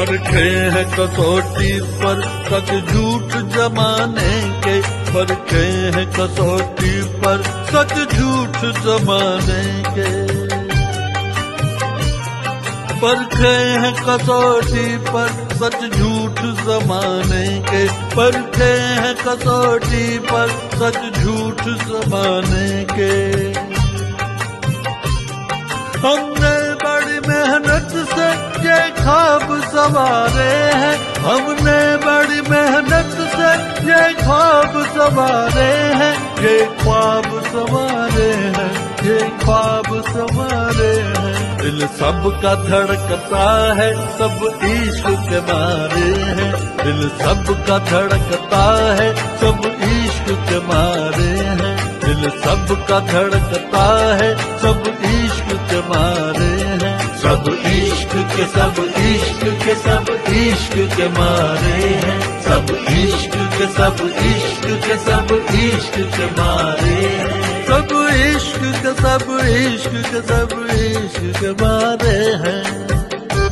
परखे हैं कसौटी पर सच झूठ जमाने के, परखे हैं कसौटी पर सच झूठ जमाने के। परखे हैं कसौटी पर सच झूठ जमाने के, परखे हैं कसौटी पर सच झूठ जमाने के। हमने बड़ी मेहनत से ये ख्वाब संवारे हैं, हमने बड़ी मेहनत से ये ख्वाब संवारे हैं, ये ख्वाब संवारे हैं, ये ख्वाब संवारे हैं। दिल सबका धड़कता है सब इश्क के मारे हैं, दिल सबका धड़कता है सब इश्क के मारे हैं, दिल सबका धड़कता है सब इश्क के मारे हैं। सब इश्क के सब इश्क के सब इश्क के मारे हैं, सब इश्क के सब इश्क के सब इश्क के मारे हैं, सब इश्क के सब इश्क के सब इश्क के मारे हैं।